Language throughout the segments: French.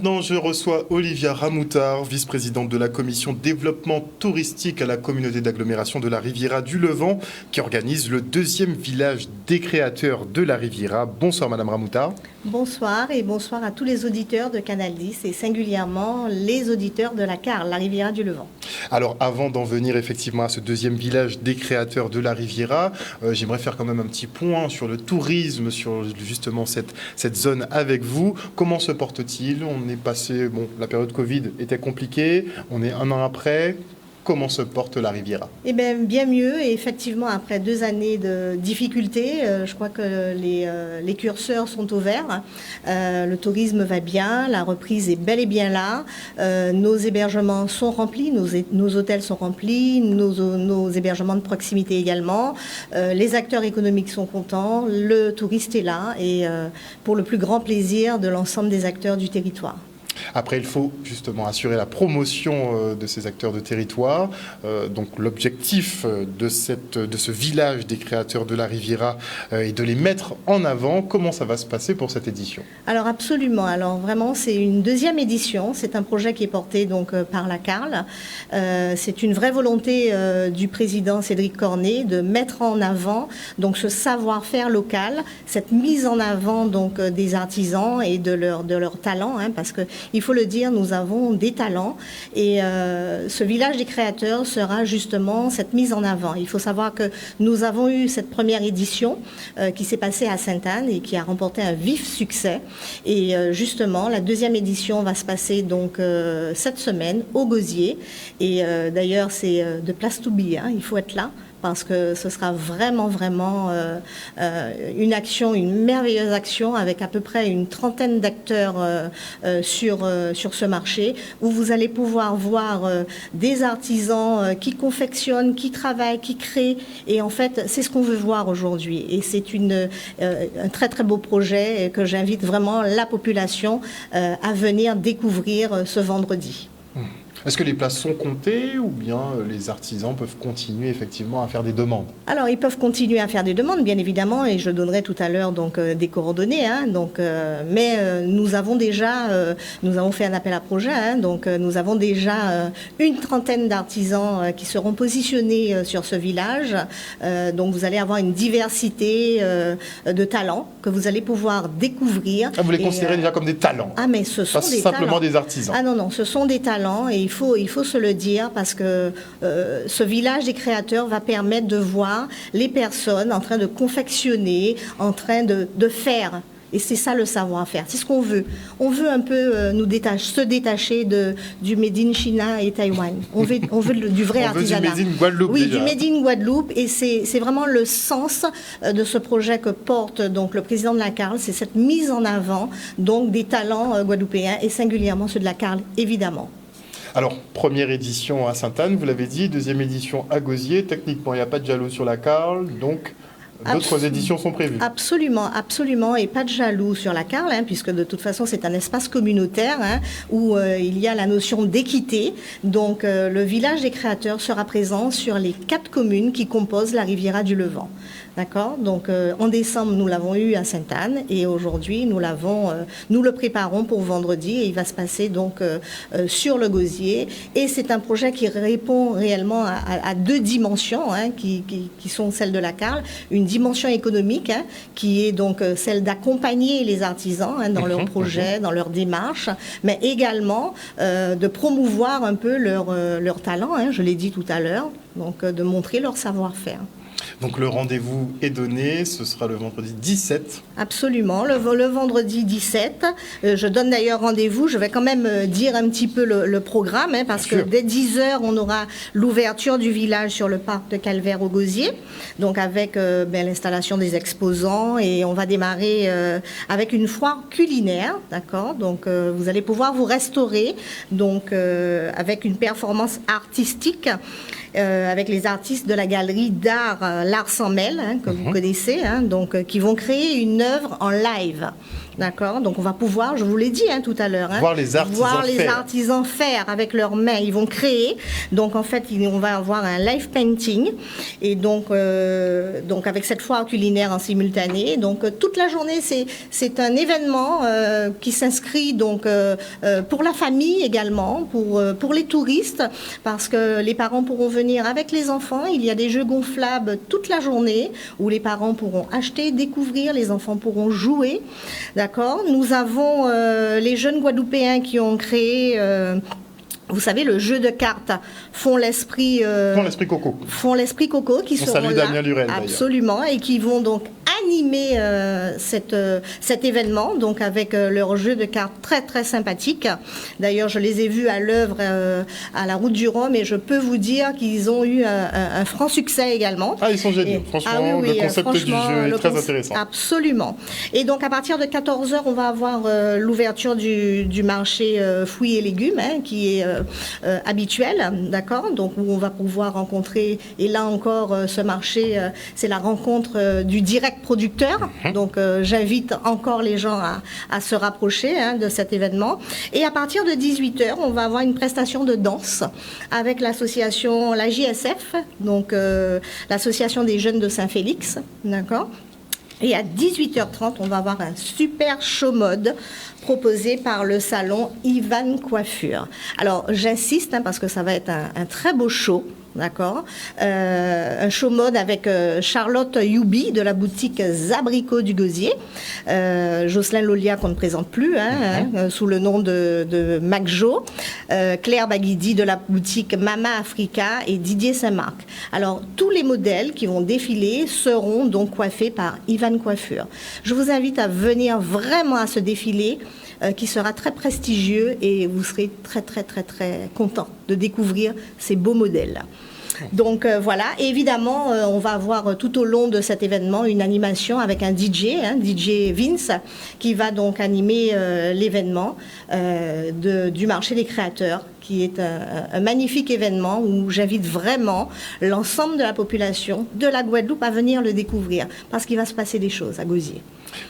Maintenant, je reçois Olivia Ramoutard, vice-présidente de la commission développement touristique à la communauté d'agglomération de la Riviera du Levant, qui organise le deuxième village des créateurs de la Riviera. Bonsoir Madame Ramoutard. Bonsoir et bonsoir à tous les auditeurs de Canal 10 et singulièrement les auditeurs de la CAR, la Riviera du Levant. Alors avant d'en venir effectivement à ce deuxième village des créateurs de la Riviera, j'aimerais faire quand même un petit point sur le tourisme, sur justement cette zone avec vous. Comment se porte-t-il ? On est passé, la période Covid était compliquée, on est un an après. Comment se porte la Riviera ? Eh bien mieux, et effectivement, après 2 années de difficultés, je crois que les curseurs sont au vert. Le tourisme va bien, la reprise est bel et bien là. Nos hébergements sont remplis, nos hôtels sont remplis, nos hébergements de proximité également. Les acteurs économiques sont contents, le touriste est là, et pour le plus grand plaisir de l'ensemble des acteurs du territoire. Après, il faut justement assurer la promotion de ces acteurs de territoire. Donc l'objectif de ce village des créateurs de la Riviera est de les mettre en avant. Comment ça va se passer pour cette édition ? Alors absolument. Alors vraiment, c'est une deuxième édition. C'est un projet qui est porté donc par la CARL. C'est une vraie volonté du président Cédric Cornet de mettre en avant donc ce savoir-faire local, cette mise en avant donc des artisans et de leur talent, parce que il faut le dire, nous avons des talents et ce village des créateurs sera justement cette mise en avant. Il faut savoir que nous avons eu cette première édition qui s'est passée à Sainte-Anne et qui a remporté un vif succès. Et justement, la deuxième édition va se passer donc cette semaine au Gosier. Et d'ailleurs, c'est de place to be, il faut être là, parce que ce sera vraiment une action, une merveilleuse action avec à peu près une trentaine d'acteurs sur ce marché où vous allez pouvoir voir des artisans qui confectionnent, qui travaillent, qui créent, et en fait c'est ce qu'on veut voir aujourd'hui, et c'est un très très beau projet que j'invite vraiment la population à venir découvrir ce vendredi. Est-ce que les places sont comptées ou bien les artisans peuvent continuer effectivement à faire des demandes ? Alors, ils peuvent continuer à faire des demandes, bien évidemment, et je donnerai tout à l'heure donc des coordonnées. Mais nous avons fait un appel à projet. Donc, nous avons déjà une trentaine d'artisans qui seront positionnés sur ce village. Donc, vous allez avoir une diversité de talents que vous allez pouvoir découvrir. Vous les considérez déjà comme des talents ? Mais ce sont des talents. Pas simplement des artisans. Non, ce sont des talents, et il faut se le dire, parce que ce village des créateurs va permettre de voir les personnes en train de confectionner, en train de faire. Et c'est ça le savoir-faire, c'est ce qu'on veut. On veut un peu se détacher du Made in China et Taïwan. On veut du vrai artisanat. On veut du Made in Guadeloupe. Oui, déjà. Du Made in Guadeloupe. Et c'est vraiment le sens de ce projet que porte donc le président de la CARL, c'est cette mise en avant donc des talents guadeloupéens et singulièrement ceux de la CARL, évidemment. Alors, première édition à Sainte-Anne, vous l'avez dit, deuxième édition à Gosier. Techniquement, il n'y a pas de jaloux sur la CARL, donc d'autres éditions sont prévues. Absolument, et pas de jaloux sur la CARL, puisque de toute façon, c'est un espace communautaire où il y a la notion d'équité. Donc, le village des créateurs sera présent sur les 4 communes qui composent la Riviera du Levant. D'accord ? Donc, en décembre, nous l'avons eu à Sainte-Anne, et aujourd'hui, nous le préparons pour vendredi, et il va se passer donc sur le Gosier. Et c'est un projet qui répond réellement à 2 dimensions, qui sont celles de la CARL. Une dimension économique, qui est donc celle d'accompagner les artisans dans leurs projets, dans leurs démarches, mais également de promouvoir un peu leur talent, je l'ai dit tout à l'heure, donc de montrer leur savoir-faire. Donc le rendez-vous est donné, ce sera le vendredi 17. Absolument, le vendredi 17. Je donne d'ailleurs rendez-vous, je vais quand même dire un petit peu le programme, parce que dès 10h, on aura l'ouverture du village sur le parc de Calvaire au Gosier, donc avec l'installation des exposants, et on va démarrer avec une foire culinaire, d'accord ? Donc vous allez pouvoir vous restaurer, donc avec une performance artistique, avec les artistes de la galerie d'art L'Art sans mêle, que vous connaissez, donc qui vont créer une œuvre en live. D'accord, donc on va pouvoir, je vous l'ai dit tout à l'heure, voir les artisans faire avec leurs mains. Ils vont créer. Donc en fait, on va avoir un live painting et donc avec cette foire culinaire en simultané. Donc toute la journée, c'est un événement qui s'inscrit donc pour la famille également, pour les touristes, parce que les parents pourront venir avec les enfants. Il y a des jeux gonflables toute la journée où les parents pourront acheter, découvrir, les enfants pourront jouer. D'accord. Nous avons les jeunes Guadeloupéens qui ont créé, vous savez, le jeu de cartes Font l'esprit Coco. Font l'esprit Coco, qui seront là, Damien Lurel, absolument, et qui vont donc animer cet événement, donc avec leur jeu de cartes très très sympathique. D'ailleurs, je les ai vus à l'œuvre à la Route du Rhum, et je peux vous dire qu'ils ont eu un franc succès également. Ah, ils sont géniaux. Franchement, le concept du jeu est très intéressant. Absolument. Et donc, à partir de 14h, on va avoir l'ouverture du marché fruits et légumes, qui est habituel, d'accord, donc où on va pouvoir rencontrer, et là encore, ce marché, c'est la rencontre du direct producteur. Donc j'invite encore les gens à se rapprocher de cet événement. Et à partir de 18h, on va avoir une prestation de danse avec l'association, la JSF, donc l'association des jeunes de Saint-Félix, d'accord. Et à 18h30, on va avoir un super show mode proposé par le salon Ivan Coiffure. Alors, j'insiste, parce que ça va être un très beau show. D'accord, un show mode avec Charlotte Youbi de la boutique Zabrico du Gosier, Jocelyn Lolia qu'on ne présente plus sous le nom de Macjo, Claire Baguidi de la boutique Mama Africa et Didier Saint-Marc. Alors tous les modèles qui vont défiler seront donc coiffés par Ivan Coiffure. Je vous invite à venir vraiment à ce défilé qui sera très prestigieux, et vous serez très très très très content de découvrir ces beaux modèles. Donc voilà, et évidemment, on va avoir tout au long de cet événement une animation avec un DJ, DJ Vince, qui va donc animer l'événement du marché des créateurs, qui est un magnifique événement où j'invite vraiment l'ensemble de la population de la Guadeloupe à venir le découvrir, parce qu'il va se passer des choses à Gosier.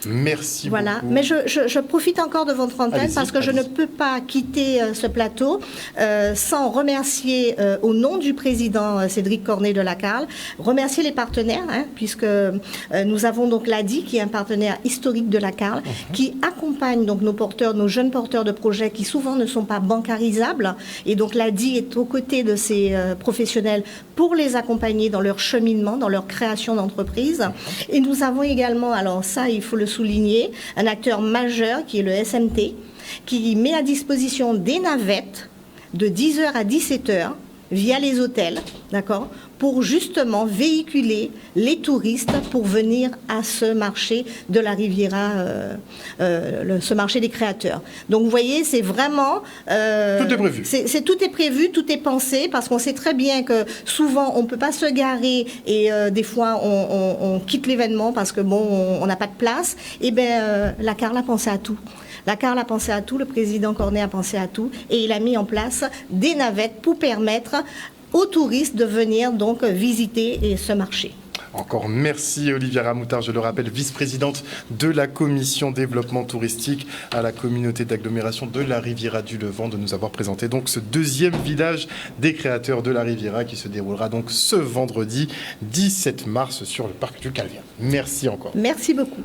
Merci voilà. beaucoup. Mais je profite encore de votre antenne, parce que je ne peux pas quitter ce plateau sans remercier au nom du président Cédric Cornet de la CARL, remercier les partenaires, puisque nous avons donc l'ADI, qui est un partenaire historique de la CARL, qui accompagne donc nos jeunes porteurs de projets qui souvent ne sont pas bancarisables, et donc l'ADI est aux côtés de ces professionnels pour les accompagner dans leur cheminement, dans leur création d'entreprise. Et nous avons également, alors ça il faut le souligner, un acteur majeur qui est le SMT, qui met à disposition des navettes de 10h à 17h via les hôtels, d'accord, pour justement véhiculer les touristes pour venir à ce marché de la Riviera, ce marché des créateurs. Donc vous voyez, c'est vraiment... tout est prévu. Tout est prévu, tout est pensé, parce qu'on sait très bien que souvent on ne peut pas se garer, et des fois on quitte l'événement parce que bon, on n'a pas de place. Et bien la CARL a pensé à tout. La CARL a pensé à tout, le président Cornet a pensé à tout, et il a mis en place des navettes pour permettre aux touristes de venir donc visiter ce marché. Encore merci Oliviera Moutard, je le rappelle, vice-présidente de la commission développement touristique à la communauté d'agglomération de la Riviera du Levant, de nous avoir présenté donc ce deuxième village des créateurs de la Riviera qui se déroulera donc ce vendredi 17 mars sur le parc du Calvaire. Merci encore. Merci beaucoup.